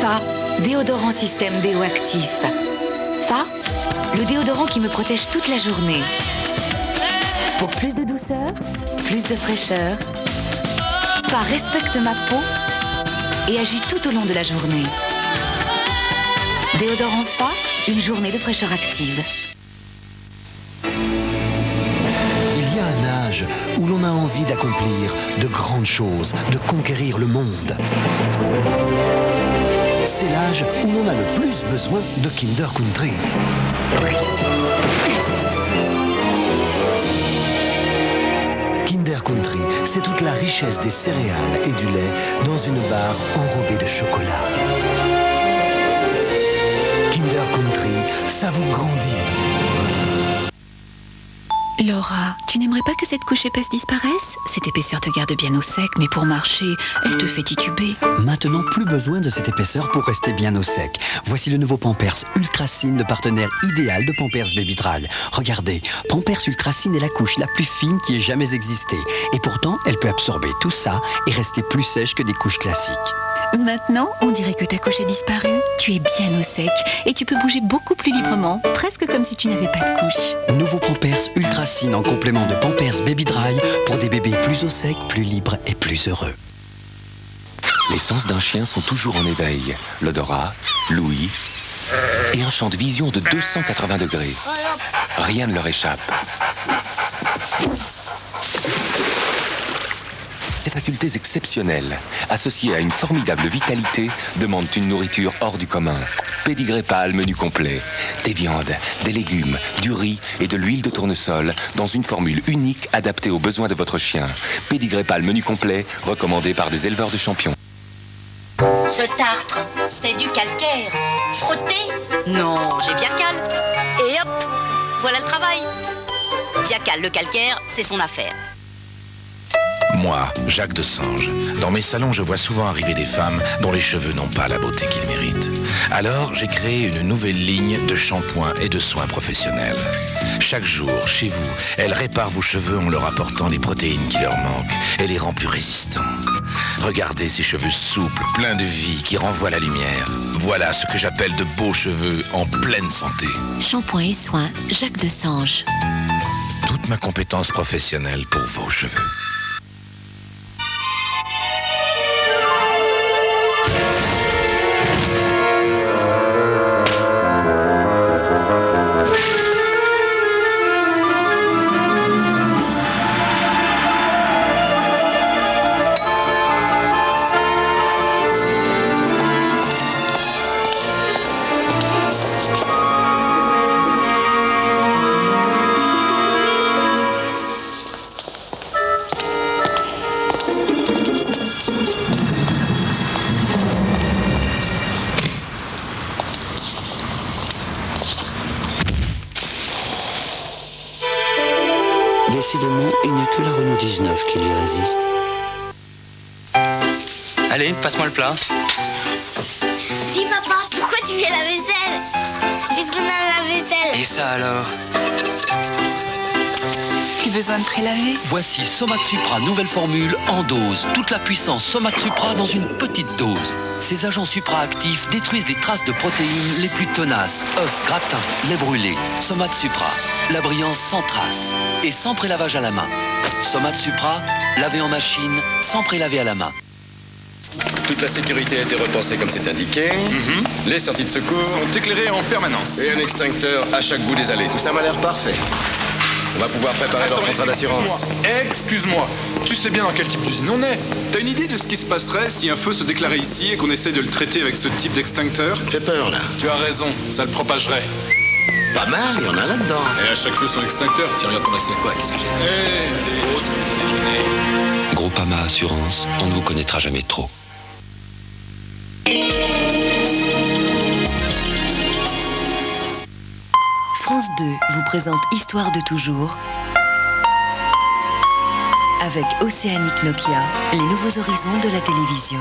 Fa, déodorant système déo actif. Fa, le déodorant qui me protège toute la journée. Pour plus de douceur, plus de fraîcheur, Fa respecte ma peau et agit tout au long de la journée. Déodorant Fa, une journée de fraîcheur active. Il y a un âge où l'on a envie d'accomplir de grandes choses, de conquérir le monde. C'est l'âge où l'on a le plus besoin de Kinder Country. Kinder Country, c'est toute la richesse des céréales et du lait dans une barre enrobée de chocolat. Kinder Country, ça vous grandit. Laura, tu n'aimerais pas que cette couche épaisse disparaisse? Cette épaisseur te garde bien au sec, mais pour marcher, elle te fait tituber. Maintenant, plus besoin de cette épaisseur pour rester bien au sec. Voici le nouveau Pampers Ultracine, le partenaire idéal de Pampers Baby Dry. Regardez, Pampers Ultracine est la couche la plus fine qui ait jamais existé. Et pourtant, elle peut absorber tout ça et rester plus sèche que des couches classiques. Maintenant, on dirait que ta couche a disparu. Tu es bien au sec et tu peux bouger beaucoup plus librement, presque comme si tu n'avais pas de couche. Nouveau Pampers Ultracine en complément de Pampers Baby Dry pour des bébés plus au sec, plus libres et plus heureux. Les sens d'un chien sont toujours en éveil. L'odorat, l'ouïe et un champ de vision de 280 degrés. Rien ne leur échappe. Ces facultés exceptionnelles, associées à une formidable vitalité, demandent une nourriture hors du commun. Pédigré pâle menu complet. Des viandes, des légumes, du riz et de l'huile de tournesol dans une formule unique adaptée aux besoins de votre chien. Pédigré pâle menu complet, recommandé par des éleveurs de champions. Ce tartre, c'est du calcaire. Frotter? Non, j'ai Viacal. Et hop, voilà le travail. Viacal, le calcaire, c'est son affaire. Moi, Jacques Desange, dans mes salons, je vois souvent arriver des femmes dont les cheveux n'ont pas la beauté qu'ils méritent. Alors, j'ai créé une nouvelle ligne de shampoings et de soins professionnels. Chaque jour, chez vous, elles réparent vos cheveux en leur apportant les protéines qui leur manquent et les rend plus résistants. Regardez ces cheveux souples, pleins de vie, qui renvoient la lumière. Voilà ce que j'appelle de beaux cheveux en pleine santé. Shampoing et soins, Jacques Desange. Toute ma compétence professionnelle pour vos cheveux. Décidément, il n'y a que la Renault 19 qui lui résiste. Allez, passe-moi le plat. Dis papa, pourquoi tu fais la vaisselle? Puisqu'on a la vaisselle. Et ça alors? Plus besoin de prélaver? Voici Somat Supra, nouvelle formule en dose. Toute la puissance Somat Supra dans une petite dose. Ces agents supraactifs détruisent les traces de protéines les plus tenaces. Œufs, gratins, lait brûlé. Somat Supra, la brillance sans trace et sans prélavage à la main. Somat Supra, lavé en machine, sans prélaver à la main. Toute la sécurité a été repensée comme c'est indiqué. Les sorties de secours sont éclairées en permanence. Et un extincteur à chaque bout des allées. Tout ça m'a l'air parfait. On va pouvoir préparer leur contrat d'assurance. Excuse-moi, tu sais bien dans quel type d'usine on est. T'as une idée de ce qui se passerait si un feu se déclarait ici et qu'on essaie de le traiter avec ce type d'extincteur? Fais peur là. Tu as raison, ça le propagerait. Pas mal, il y en a là-dedans. Et à chaque feu son extincteur, tiens, regarde ton assiette. Quoi, qu'est-ce que j'ai? Allez, autre déjeuner. Groupama Assurance, on ne vous connaîtra jamais trop. France 2 vous présente Histoire de toujours avec Océanique Nokia, les nouveaux horizons de la télévision.